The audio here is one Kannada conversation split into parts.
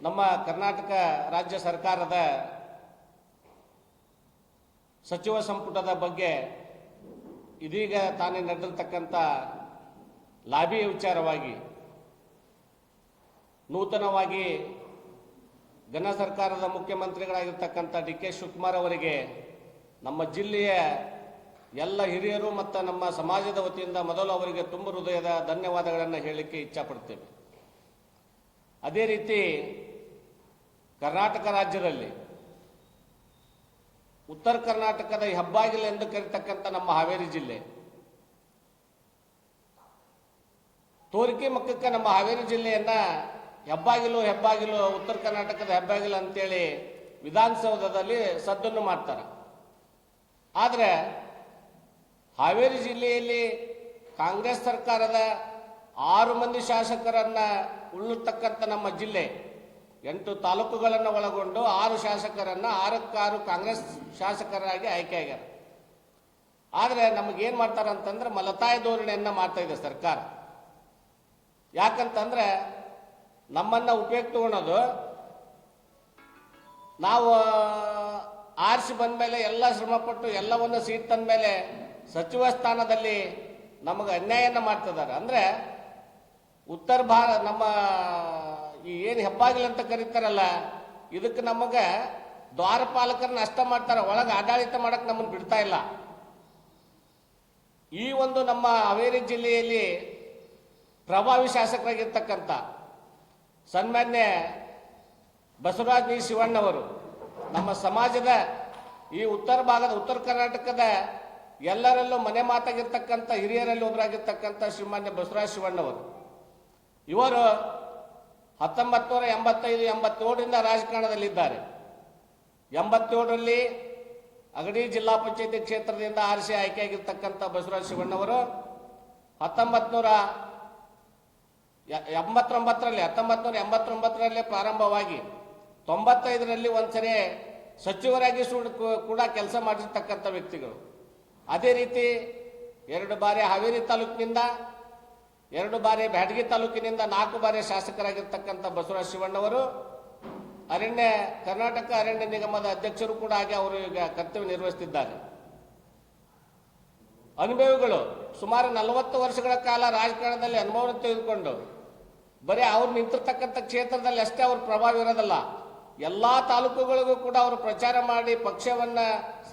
ನಮ್ಮ ಕರ್ನಾಟಕ ರಾಜ್ಯ ಸರ್ಕಾರದ ಸಚಿವ ಸಂಪುಟದ ಬಗ್ಗೆ ಇದೀಗ ತಾನೇ ನಡೆದಿರ್ತಕ್ಕಂಥ ಲಾಬಿ ವಿಚಾರವಾಗಿ ನೂತನವಾಗಿ ಘನ ಸರ್ಕಾರದ ಮುಖ್ಯಮಂತ್ರಿಗಳಾಗಿರ್ತಕ್ಕಂಥ ಡಿ.ಕೆ. ಶಿವಕುಮಾರ್ ಅವರಿಗೆ ನಮ್ಮ ಜಿಲ್ಲೆಯ ಎಲ್ಲ ಹಿರಿಯರು ಮತ್ತು ನಮ್ಮ ಸಮಾಜದ ವತಿಯಿಂದ ಮೊದಲು ಅವರಿಗೆ ತುಂಬ ಹೃದಯದ ಧನ್ಯವಾದಗಳನ್ನು ಹೇಳಲಿಕ್ಕೆ ಇಚ್ಛಪಡ್ತೇವೆ. ಅದೇ ರೀತಿ ಕರ್ನಾಟಕ ರಾಜ್ಯದಲ್ಲಿ ಉತ್ತರ ಕರ್ನಾಟಕದ ಹೆಬ್ಬಾಗಿಲು ಎಂದು ಕರೆತಕ್ಕಂಥ ನಮ್ಮ ಹಾವೇರಿ ಜಿಲ್ಲೆ, ತೋರಿಕೆ ಮಕ್ಕಕ್ಕೆ ನಮ್ಮ ಹಾವೇರಿ ಜಿಲ್ಲೆಯನ್ನ ಹೆಬ್ಬಾಗಿಲು ಹೆಬ್ಬಾಗಿಲು ಉತ್ತರ ಕರ್ನಾಟಕದ ಹೆಬ್ಬಾಗಿಲು ಅಂತೇಳಿ ವಿಧಾನಸೌಧದಲ್ಲಿ ಸದ್ದನ್ನು ಮಾಡ್ತಾರೆ. ಆದರೆ ಹಾವೇರಿ ಜಿಲ್ಲೆಯಲ್ಲಿ ಕಾಂಗ್ರೆಸ್ ಸರ್ಕಾರದ 6 ಮಂದಿ ಶಾಸಕರನ್ನ ಉಳ್ಳಿರ್ತಕ್ಕಂಥ ನಮ್ಮ ಜಿಲ್ಲೆ 8 ತಾಲೂಕುಗಳನ್ನು ಒಳಗೊಂಡು 6 ಶಾಸಕರನ್ನ 6ಕ್ಕೆ6 ಕಾಂಗ್ರೆಸ್ ಶಾಸಕರಾಗಿ ಆಯ್ಕೆಯಾಗ್ಯಾರ. ಆದರೆ ನಮಗೇನು ಮಾಡ್ತಾರಂತಂದ್ರೆ ಮಲತಾಯಿ ಧೋರಣೆಯನ್ನ ಮಾಡ್ತಾ ಇದೆ ಸರ್ಕಾರ. ಯಾಕಂತಂದ್ರೆ ನಮ್ಮನ್ನ ಉಪಯೋಗ ತಗೊಳೋದು, ನಾವು ಆರಿಸಿ ಬಂದ ಮೇಲೆ ಎಲ್ಲ ಶ್ರಮಪಟ್ಟು ಎಲ್ಲವನ್ನು ಸೀಟ್ ತಂದ ಮೇಲೆ ಸಚಿವ ಸ್ಥಾನದಲ್ಲಿ ನಮಗೆ ಅನ್ಯಾಯನ ಮಾಡ್ತಿದ್ದಾರೆ. ಅಂದ್ರೆ ಉತ್ತರ ನಮ್ಮ ಈ ಏನು ಹೆಬ್ಬಾಗಿಲು ಅಂತ ಕರೀತಾರಲ್ಲ, ಇದಕ್ಕೆ ನಮಗೆ ದ್ವಾರಪಾಲಕರನ್ನ ಅಷ್ಟ ಮಾಡ್ತಾರೆ, ಒಳಗೆ ಆಡಳಿತ ಮಾಡಕ್ಕೆ ನಮ್ಮನ್ನು ಬಿಡ್ತಾ ಇಲ್ಲ. ಈ ಒಂದು ನಮ್ಮ ಹಾವೇರಿ ಜಿಲ್ಲೆಯಲ್ಲಿ ಪ್ರಭಾವಿ ಶಾಸಕರಾಗಿರ್ತಕ್ಕಂಥ ಸನ್ಮಾನ್ಯ ಬಸವರಾಜ ಶಿವಣ್ಣವರು ನಮ್ಮ ಸಮಾಜದ ಈ ಉತ್ತರ ಕರ್ನಾಟಕದ ಎಲ್ಲರಲ್ಲೂ ಮನೆ ಮಾತಾಗಿರ್ತಕ್ಕಂಥ ಹಿರಿಯರಲ್ಲಿ ಒಬ್ಬರಾಗಿರ್ತಕ್ಕಂಥ ಶ್ರೀಮಾನ್ಯ ಬಸವರಾಜ ಶಿವಣ್ಣವರು, ಇವರು 1985-87ರಿಂದ ರಾಜಕಾರಣದಲ್ಲಿದ್ದಾರೆ. 87ರಲ್ಲಿ ಅಗಡಿ ಜಿಲ್ಲಾ ಪಂಚಾಯತಿ ಕ್ಷೇತ್ರದಿಂದ ಆರಿಸಿ ಆಯ್ಕೆಯಾಗಿರ್ತಕ್ಕಂಥ ಬಸವರಾಜ ಶಿವಣ್ಣವರು 1989ರಲ್ಲಿ ಪ್ರಾರಂಭವಾಗಿ 95ರಲ್ಲಿ ಒಂದ್ಸರಿ ಸಚಿವರಾಗಿ ಕೂಡ ಕೆಲಸ ಮಾಡಿರ್ತಕ್ಕಂಥ ವ್ಯಕ್ತಿಗಳು. ಅದೇ ರೀತಿ 2 ಬಾರಿ ಹಾವೇರಿ ತಾಲೂಕಿನಿಂದ, 2 ಬಾರಿ ಬ್ಯಾಡಗಿ ತಾಲೂಕಿನಿಂದ 4 ಬಾರಿ ಶಾಸಕರಾಗಿರ್ತಕ್ಕಂಥ ಬಸವರಾಜ ಶಿವಣ್ಣವರು ಕರ್ನಾಟಕ ಅರಣ್ಯ ನಿಗಮದ ಅಧ್ಯಕ್ಷರು ಕೂಡ ಆಗಿ ಅವರು ಈಗ ಕರ್ತವ್ಯ ನಿರ್ವಹಿಸುತ್ತಿದ್ದಾರೆ. ಅನುಭವಿಗಳು ಸುಮಾರು 40 ವರ್ಷಗಳ ಕಾಲ ರಾಜಕಾರಣದಲ್ಲಿ ಅನುಭವವನ್ನು ತೆಗೆದುಕೊಂಡು ಬರೀ ಅವ್ರು ನಿಂತಿರ್ತಕ್ಕಂಥ ಕ್ಷೇತ್ರದಲ್ಲಿ ಅಷ್ಟೇ ಅವ್ರ ಪ್ರಭಾವ ಇರೋದಲ್ಲ, ಎಲ್ಲಾ ತಾಲೂಕುಗಳಿಗೂ ಕೂಡ ಅವರು ಪ್ರಚಾರ ಮಾಡಿ ಪಕ್ಷವನ್ನ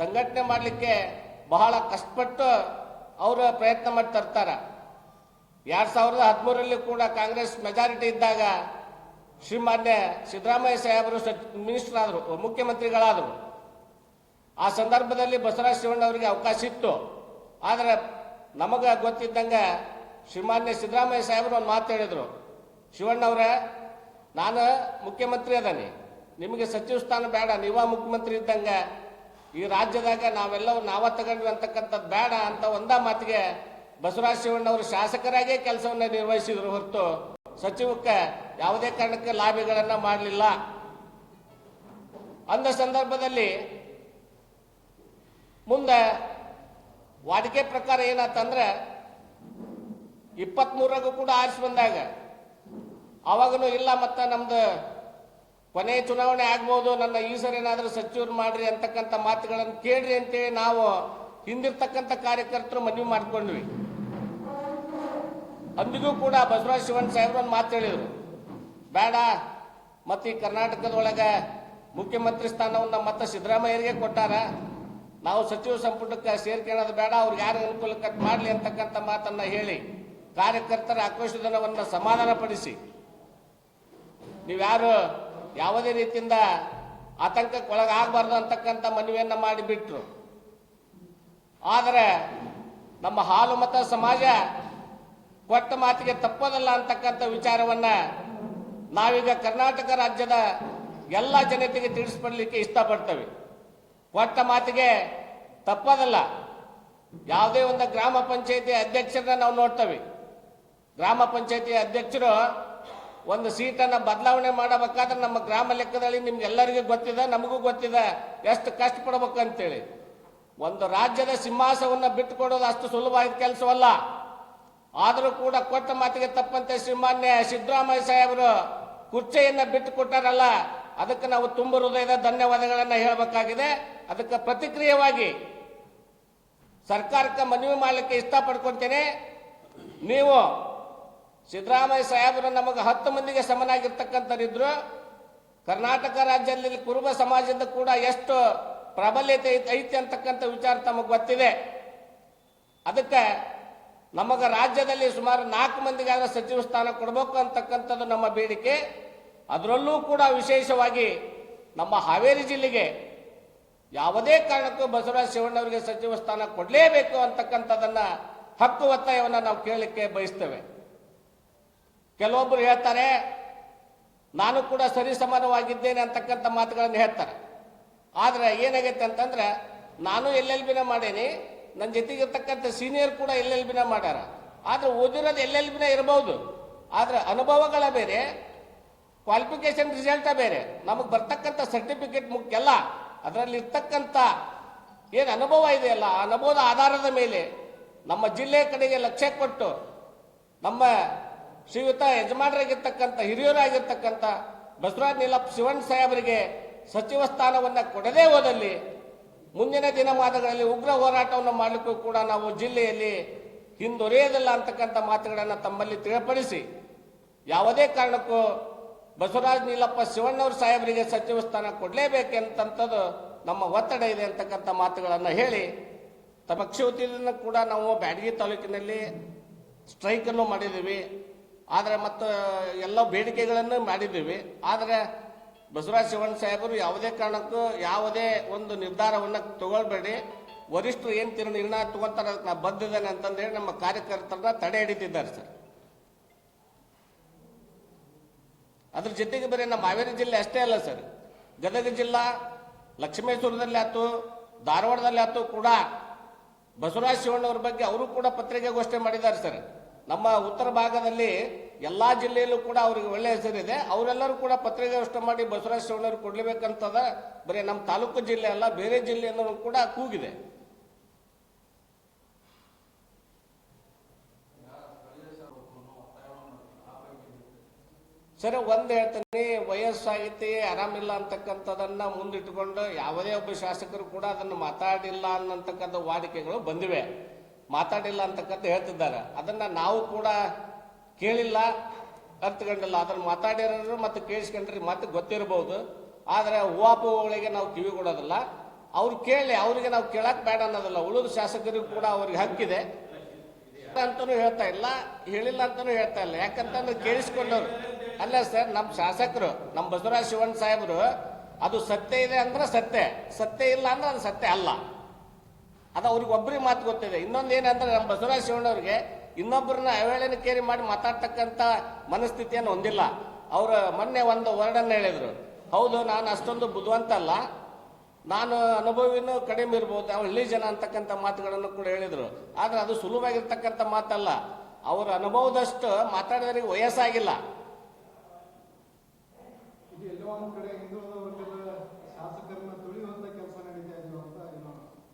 ಸಂಘಟನೆ ಮಾಡಲಿಕ್ಕೆ ಬಹಳ ಕಷ್ಟಪಟ್ಟು ಅವರು ಪ್ರಯತ್ನ ಮಾಡಿ ತರ್ತಾರೆ. 2013ರಲ್ಲಿ ಕೂಡ ಕಾಂಗ್ರೆಸ್ ಮೆಜಾರಿಟಿ ಇದ್ದಾಗ ಶ್ರೀಮಾನ್ಯ ಸಿದ್ದರಾಮಯ್ಯ ಸಾಹೇಬರು ಮಿನಿಸ್ಟರ್ ಆದರು, ಮುಖ್ಯಮಂತ್ರಿಗಳಾದರು. ಆ ಸಂದರ್ಭದಲ್ಲಿ ಬಸವರಾಜ ಶಿವಣ್ಣ ಅವರಿಗೆ ಅವಕಾಶ ಇತ್ತು. ಆದರೆ ನಮಗೆ ಗೊತ್ತಿದ್ದಂಗೆ ಶ್ರೀಮಾನ್ಯ ಸಿದ್ದರಾಮಯ್ಯ ಸಾಹೇಬರು ಒಂದು ಮಾತು ಹೇಳಿದರು, ಶಿವಣ್ಣವ್ರೆ, ನಾನು ಮುಖ್ಯಮಂತ್ರಿ ಅದಾನೆ, ನಿಮಗೆ ಸಚಿವ ಸ್ಥಾನ ಬೇಡ, ನೀವ ಮುಖ್ಯಮಂತ್ರಿ ಇದ್ದಂಗೆ ಈ ರಾಜ್ಯದಾಗ ನಾವ ತಗೊಂಡ್ವಿ ಅಂತಕ್ಕಂಥದ್ದು ಬೇಡ ಅಂತ ಒಂದ ಮಾತಿಗೆ ಬಸವರಾಜ ಶಿವಣ್ಣವರು ಶಾಸಕರಾಗೇ ಕೆಲಸವನ್ನ ನಿರ್ವಹಿಸಿದ್ರು ಹೊರತು ಸಚಿವಕ್ಕೆ ಯಾವುದೇ ಕಾರಣಕ್ಕೆ ಲಾಭಿಗಳನ್ನ ಮಾಡಲಿಲ್ಲ. ಅಂದ ಸಂದರ್ಭದಲ್ಲಿ ಮುಂದೆ ವಾಡಿಕೆ ಪ್ರಕಾರ ಏನಾತಂದ್ರೆ 23ರಾಗೂ ಕೂಡ ಆರಿಸಿ ಬಂದಾಗ ಅವಾಗನು ಇಲ್ಲ, ಮತ್ತೆ ನಮ್ದು ಕೊನೆ ಚುನಾವಣೆ ಆಗ್ಬೋದು, ನನ್ನ ಈ ಸರಿ ಏನಾದ್ರೂ ಸಚಿವರು ಮಾಡ್ರಿ ಅಂತಕ್ಕಂಥ ಮಾತುಗಳನ್ನು ಕೇಳ್ರಿ ಅಂತೇಳಿ ನಾವು ಹಿಂದಿರ್ತಕ್ಕಂಥ ಕಾರ್ಯಕರ್ತರು ಮನವಿ ಮಾಡ್ಕೊಂಡ್ವಿ. ಅಂದಿಗೂ ಕೂಡ ಬಸವರಾಜ ಶಿವಣ್ಣ ಸಾಹೇಬ್ರು ಒಂದು ಮಾತು ಹೇಳಿದ್ರು, ಬೇಡ, ಮತ್ತೆ ಈ ಕರ್ನಾಟಕದೊಳಗೆ ಮುಖ್ಯಮಂತ್ರಿ ಸ್ಥಾನವನ್ನು ಮತ್ತೆ ಸಿದ್ದರಾಮಯ್ಯರಿಗೆ ಕೊಟ್ಟಾರ, ನಾವು ಸಚಿವ ಸಂಪುಟಕ್ಕೆ ಸೇರ್ಕೊಳ್ಳೋದು ಬೇಡ, ಅವ್ರಿಗೆ ಯಾರು ಅನುಕೂಲಕ್ಕೆ ಮಾಡಲಿ ಅಂತಕ್ಕಂಥ ಮಾತನ್ನ ಹೇಳಿ ಕಾರ್ಯಕರ್ತರ ಆಕ್ರೋಶವನ್ನು ಸಮಾಧಾನ ಪಡಿಸಿ ನೀವ್ಯಾರು ಯಾವುದೇ ರೀತಿಯಿಂದ ಆತಂಕಕ್ಕೆ ಒಳಗಾಗಬಾರ್ದು ಅಂತಕ್ಕಂಥ ಮನವಿಯನ್ನ ಮಾಡಿಬಿಟ್ರು. ಆದರೆ ನಮ್ಮ ಹಾಲು ಮತ ಸಮಾಜ ಕೊಟ್ಟ ಮಾತಿಗೆ ತಪ್ಪೋದಲ್ಲ ಅಂತಕ್ಕಂಥ ವಿಚಾರವನ್ನ ನಾವೀಗ ಕರ್ನಾಟಕ ರಾಜ್ಯದ ಎಲ್ಲ ಜನತೆಗೆ ತಿಳಿಸ್ಪಡಲಿಕ್ಕೆ ಇಷ್ಟಪಡ್ತೇವೆ. ಕೊಟ್ಟ ಮಾತಿಗೆ ತಪ್ಪೋದಲ್ಲ. ಯಾವುದೇ ಒಂದು ಗ್ರಾಮ ಪಂಚಾಯತಿ ಅಧ್ಯಕ್ಷರನ್ನ ನಾವು ನೋಡ್ತೇವೆ, ಗ್ರಾಮ ಪಂಚಾಯತಿ ಅಧ್ಯಕ್ಷರು ಒಂದು ಸೀಟನ್ನು ಬದಲಾವಣೆ ಮಾಡಬೇಕಾದ್ರೆ ನಮ್ಮ ಗ್ರಾಮ ಲೆಕ್ಕದಲ್ಲಿ ನಿಮ್ಗೆಲ್ಲರಿಗೂ ಗೊತ್ತಿದೆ, ನಮಗೂ ಗೊತ್ತಿದೆ ಎಷ್ಟು ಕಷ್ಟಪಡ್ಬೇಕಂತೇಳಿ. ಒಂದು ರಾಜ್ಯದ ಸಿಂಹಾಸನವನ್ನು ಬಿಟ್ಟುಕೊಡೋದು ಅಷ್ಟು ಸುಲಭವಾದ ಕೆಲಸವಲ್ಲ. ಆದರೂ ಕೂಡ ಕೊಟ್ಟ ಮಾತಿಗೆ ತಪ್ಪಂತೆ ಶ್ರೀಮಾನ್ಯ ಸಿದ್ದರಾಮಯ್ಯ ಸಾಹೇಬರು ಕುರ್ಚಿಯನ್ನ ಬಿಟ್ಟು ಕೊಟ್ಟಾರಲ್ಲ, ಅದಕ್ಕೆ ನಾವು ತುಂಬ ಹೃದಯದ ಧನ್ಯವಾದಗಳನ್ನು ಹೇಳಬೇಕಾಗಿದೆ. ಅದಕ್ಕೆ ಪ್ರತಿಕ್ರಿಯೆಯಾಗಿ ಸರ್ಕಾರಕ್ಕೆ ಮನವಿ ಮಾಡಲಿಕ್ಕೆ ಇಷ್ಟಪಡ್ಕೊತೇನೆ. ನೀವು ಸಿದ್ದರಾಮಯ್ಯ ಸಾಹೇಬರು ನಮಗೆ 10 ಮಂದಿಗೆ ಸಮನಾಗಿರ್ತಕ್ಕಂಥರಿದ್ರು. ಕರ್ನಾಟಕ ರಾಜ್ಯದಲ್ಲಿ ಕುರುಬ ಸಮಾಜದ ಕೂಡ ಎಷ್ಟು ಪ್ರಾಬಲ್ಯತೆ ಐತಿ ಅಂತಕ್ಕಂಥ ವಿಚಾರ ತಮಗೆ ಗೊತ್ತಿದೆ. ಅದಕ್ಕೆ ನಮಗೆ ರಾಜ್ಯದಲ್ಲಿ ಸುಮಾರು 4 ಮಂದಿಗಾದ್ರೆ ಸಚಿವ ಸ್ಥಾನ ಕೊಡಬೇಕು ಅಂತಕ್ಕಂಥದ್ದು ನಮ್ಮ ಬೇಡಿಕೆ. ಅದರಲ್ಲೂ ಕೂಡ ವಿಶೇಷವಾಗಿ ನಮ್ಮ ಹಾವೇರಿ ಜಿಲ್ಲೆಗೆ ಯಾವುದೇ ಕಾರಣಕ್ಕೂ ಬಸವರಾಜ ಶಿವಣ್ಣವರಿಗೆ ಸಚಿವ ಸ್ಥಾನ ಕೊಡಲೇಬೇಕು ಅಂತಕ್ಕಂಥದ್ದನ್ನ ಹಕ್ಕು ಒತ್ತಾಯವನ್ನು ನಾವು ಕೇಳಲಿಕ್ಕೆ ಬಯಸ್ತೇವೆ. ಕೆಲವೊಬ್ಬರು ಹೇಳ್ತಾರೆ ನಾನು ಕೂಡ ಸರಿ ಸಮಾನವಾಗಿದ್ದೇನೆ ಅಂತಕ್ಕಂಥ ಮಾತುಗಳನ್ನು ಹೇಳ್ತಾರೆ. ಆದರೆ ಏನಾಗೈತೆ ಅಂತಂದ್ರೆ ನಾನು LLB ಮಾಡೇನಿ, ನನ್ನ ಜೊತೆಗಿರ್ತಕ್ಕಂಥ ಸೀನಿಯರ್ ಕೂಡ LLB ಮಾಡ್ಯಾರ. ಆದ್ರೆ ಓದಿರೋದು LLB ಇರಬಹುದು, ಆದ್ರೆ ಅನುಭವಗಳ ಬೇರೆ, ಕ್ವಾಲಿಫಿಕೇಶನ್ ರಿಸಲ್ಟ ಬೇರೆ. ನಮಗೆ ಬರ್ತಕ್ಕಂಥ ಸರ್ಟಿಫಿಕೇಟ್ ಮುಖ್ಯ ಅಲ್ಲ, ಅದರಲ್ಲಿ ಇರ್ತಕ್ಕಂಥ ಏನು ಅನುಭವ ಇದೆಯಲ್ಲ, ಆ ಅನುಭವದ ಆಧಾರದ ಮೇಲೆ ನಮ್ಮ ಜಿಲ್ಲೆ ಕಡೆಗೆ ಲಕ್ಷ್ಯ ಕೊಟ್ಟು ನಮ್ಮ ಶ್ರೀಯುತ ಯಜಮಾನರಾಗಿರ್ತಕ್ಕಂಥ ಹಿರಿಯರಾಗಿರ್ತಕ್ಕಂಥ ಬಸವರಾಜ ನೀಲಪ್ಪ ಶಿವಣ್ಣ ಸಾಹೇಬರಿಗೆ ಸಚಿವ ಸ್ಥಾನವನ್ನು ಕೊಡದೇ ಹೋದಲ್ಲಿ ಮುಂದಿನ ದಿನಮಾನಗಳಲ್ಲಿ ಉಗ್ರ ಹೋರಾಟವನ್ನು ಮಾಡಲಿಕ್ಕೂ ಕೂಡ ನಾವು ಜಿಲ್ಲೆಯಲ್ಲಿ ಹಿಂದೊರೆಯೋದಿಲ್ಲ ಅಂತಕ್ಕಂಥ ಮಾತುಗಳನ್ನು ತಮ್ಮಲ್ಲಿ ತಿಳಿಪಡಿಸಿ, ಯಾವುದೇ ಕಾರಣಕ್ಕೂ ಬಸವರಾಜ ನೀಲಪ್ಪ ಶಿವಣ್ಣವ್ರ ಸಾಹೇಬರಿಗೆ ಸಚಿವ ಸ್ಥಾನ ಕೊಡಲೇಬೇಕಂತದ್ದು ನಮ್ಮ ಒತ್ತಡ ಇದೆ ಅಂತಕ್ಕಂಥ ಮಾತುಗಳನ್ನು ಹೇಳಿ, ಪಕ್ಷ ವತಿಯಿಂದ ಕೂಡ ನಾವು ಬ್ಯಾಡಗಿ ತಾಲೂಕಿನಲ್ಲಿ ಸ್ಟ್ರೈಕನ್ನು ಮಾಡಿದ್ದೀವಿ. ಆದರೆ ಮತ್ತು ಎಲ್ಲ ಬೇಡಿಕೆಗಳನ್ನು ಮಾಡಿದ್ದೀವಿ. ಆದರೆ ಬಸವರಾಜ ಶಿವಣ್ಣ ಸಾಹೇಬರು ಯಾವುದೇ ಕಾರಣಕ್ಕೂ ಯಾವುದೇ ಒಂದು ನಿರ್ಧಾರವನ್ನು ತಗೊಳ್ಬೇಡಿ, ವರಿಷ್ಠರು ಏನು ನಿರ್ಣಯ ತಗೊಂತಾರೆ ಅದಕ್ಕೆ ನಾ ಬದ್ಧಿದ್ದೇನೆ ಅಂತಂದೇಳಿ ನಮ್ಮ ಕಾರ್ಯಕರ್ತರನ್ನ ತಡೆ ಹಿಡಿತಿದ್ದಾರೆ ಸರ್. ಅದ್ರ ಜೊತೆಗೆ ಬರೀ ನಮ್ಮ ಹಾವೇರಿ ಜಿಲ್ಲೆ ಅಷ್ಟೇ ಅಲ್ಲ ಸರ್, ಗದಗ ಜಿಲ್ಲಾ, ಲಕ್ಷ್ಮೇಶ್ವರದಲ್ಲಿ ಆಯ್ತು, ಧಾರವಾಡದಲ್ಲಿ ಆಯ್ತು ಕೂಡ ಬಸವರಾಜ ಶಿವಣ್ಣವ್ರ ಬಗ್ಗೆ ಅವರು ಕೂಡ ಪತ್ರಿಕಾಗೋಷ್ಠಿ ಮಾಡಿದ್ದಾರೆ ಸರ್. ನಮ್ಮ ಉತ್ತರ ಭಾಗದಲ್ಲಿ ಎಲ್ಲಾ ಜಿಲ್ಲೆಯಲ್ಲೂ ಕೂಡ ಅವರಿಗೆ ಒಳ್ಳೆ ಹೆಸರಿದೆ. ಅವರೆಲ್ಲರೂ ಕೂಡ ಪತ್ರಿಕಾಗೋಷ್ಠಿ ಮಾಡಿ ಬಸವರಾಜ ಶಿವಣ್ಣವ್ರು ಕೊಡ್ಲೇಬೇಕಂತದ. ಬರೀ ನಮ್ಮ ತಾಲೂಕು ಜಿಲ್ಲೆ ಅಲ್ಲ, ಬೇರೆ ಜಿಲ್ಲೆಯನ್ನು ಕೂಡ ಕೂಗಿದೆ. ಸರಿ, ಒಂದು ಹೇಳ್ತೀನಿ, ವಯಸ್ಸಾಗೈತಿ, ಆರಾಮಿಲ್ಲ ಅಂತಕ್ಕಂಥದನ್ನ ಮುಂದಿಟ್ಟುಕೊಂಡು ಯಾವುದೇ ಒಬ್ಬ ಶಾಸಕರು ಕೂಡ ಅದನ್ನು ಮಾತಾಡಿಲ್ಲ ಅನ್ನತಕ್ಕಂಥ ವಾಡಿಕೆಗಳು ಬಂದಿವೆ. ಮಾತಾಡಿಲ್ಲ ಅಂತಕ್ಕಂಥ ಹೇಳ್ತಿದ್ದಾರೆ. ಅದನ್ನ ನಾವು ಕೂಡ ಕೇಳಿಲ್ಲ, ಅರ್ಥಕೊಂಡಿಲ್ಲ. ಅದನ್ನ ಮಾತಾಡಿರೋರು ಮತ್ತು ಕೇಳಿಸ್ಕೊಂಡ್ರಿ ಮತ್ತೆ ಗೊತ್ತಿರಬಹುದು. ಆದರೆ ಹೂವಾಪುಗಳಿಗೆ ನಾವು ಕಿವಿ ಕೊಡೋದಿಲ್ಲ. ಅವ್ರು ಕೇಳಿ, ಅವರಿಗೆ ನಾವು ಕೇಳಕ್ ಬೇಡ ಅನ್ನೋದಿಲ್ಲ. ಉಳಿದ ಶಾಸಕರಿಗೂ ಕೂಡ ಅವ್ರಿಗೆ ಹಕ್ಕಿದೆ ಅಂತಾನು ಹೇಳ್ತಾ ಇಲ್ಲ, ಹೇಳಿಲ್ಲ ಅಂತಾನು ಹೇಳ್ತಾ ಇಲ್ಲ. ಯಾಕಂತಂದ್ರೆ ಕೇಳಿಸ್ಕೊಂಡವ್ರು ಅಲ್ಲ ಸರ್, ನಮ್ಮ ಶಾಸಕರು, ನಮ್ಮ ಬಸವರಾಜ ಶಿವಣ್ಣ ಸಾಹೇಬರು ಅದು ಸತ್ಯ ಇದೆ ಅಂದ್ರೆ ಸತ್ಯ, ಸತ್ಯ ಇಲ್ಲ ಅಂದ್ರೆ ಅದು ಸತ್ಯ ಅಲ್ಲ. ಅದು ಅವ್ರಿಗೆ ಒಬ್ಬರಿಗೆ ಮಾತು ಗೊತ್ತಿದೆ. ಇನ್ನೊಂದು ಏನಂದ್ರೆ ನಮ್ಮ ಬಸವರಾಜ ಶಿವಣ್ಣವ್ರಿಗೆ ಇನ್ನೊಬ್ಬರನ್ನ ಅವೇಳನ ಕೇರಿ ಮಾಡಿ ಮಾತಾಡ್ತಕ್ಕಂಥ ಮನಸ್ಥಿತಿಯನ್ನು ಹೊಂದಿಲ್ಲ. ಅವರು ಮೊನ್ನೆ ಒಂದು ವರ್ಡನ್ನು ಹೇಳಿದ್ರು, ಹೌದು ನಾನು ಅಷ್ಟೊಂದು ಬುದ್ಧಿವಂತ ಅಲ್ಲ, ನಾನು ಅನುಭವಿನೂ ಕಡಿಮೆ ಇರ್ಬೋದು, ಅವ್ರು ಹಳ್ಳಿ ಜನ ಅಂತಕ್ಕಂಥ ಮಾತುಗಳನ್ನು ಕೂಡ ಹೇಳಿದ್ರು. ಆದ್ರೆ ಅದು ಸುಲಭವಾಗಿರ್ತಕ್ಕಂಥ ಮಾತಲ್ಲ. ಅವರ ಅನುಭವದಷ್ಟು ಮಾತಾಡಿದವರಿಗೆ ವಯಸ್ಸಾಗಿಲ್ಲ.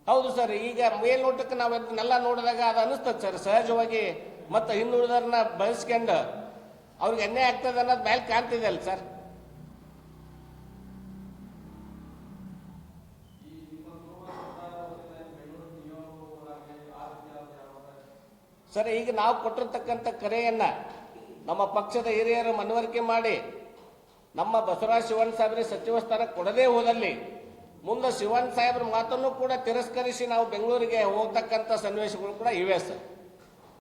ಹೌದು ಸರ್, ಈಗ ಮೇಲ್ನೋಟಕ್ಕೆ ನಾವು ಇದನ್ನೆಲ್ಲ ನೋಡಿದಾಗ ಅದು ಅನಿಸ್ತದೆ ಸರ್ ಸಹಜವಾಗಿ. ಮತ್ತು ಹಿಂದುಳಿದವ್ರನ್ನ ಬಳಸ್ಕೊಂಡು ಅವ್ರಿಗೆ ಅನ್ಯಾಯ ಆಗ್ತದೆ ಅನ್ನೋದು ಮೇಲೆ ಕಾಣ್ತಿದೆ ಅಲ್ಲ ಸರ್. ಸರ್, ಈಗ ನಾವು ಕೊಟ್ಟಿರ್ತಕ್ಕಂಥ ಕರೆಯನ್ನ ನಮ್ಮ ಪಕ್ಷದ ಹಿರಿಯರು ಮನವರಿಕೆ ಮಾಡಿ ನಮ್ಮ ಬಸವರಾಜ ಶಿವಣ್ಣ ಸಾಹೇಬರಿಗೆ ಸಚಿವ ಸ್ಥಾನ ಕೊಡದೇ ಹೋದಲ್ಲಿ ಮುಂದೆ ಶಿವಣ್ಣ ಸಾಹೇಬ್ರ ಮಾತನ್ನು ಕೂಡ ತಿರಸ್ಕರಿಸಿ ನಾವು ಬೆಂಗಳೂರಿಗೆ ಹೋಗ್ತಕ್ಕಂಥ ಸನ್ನಿವೇಶಗಳು ಕೂಡ ಇವೆ ಸರ್.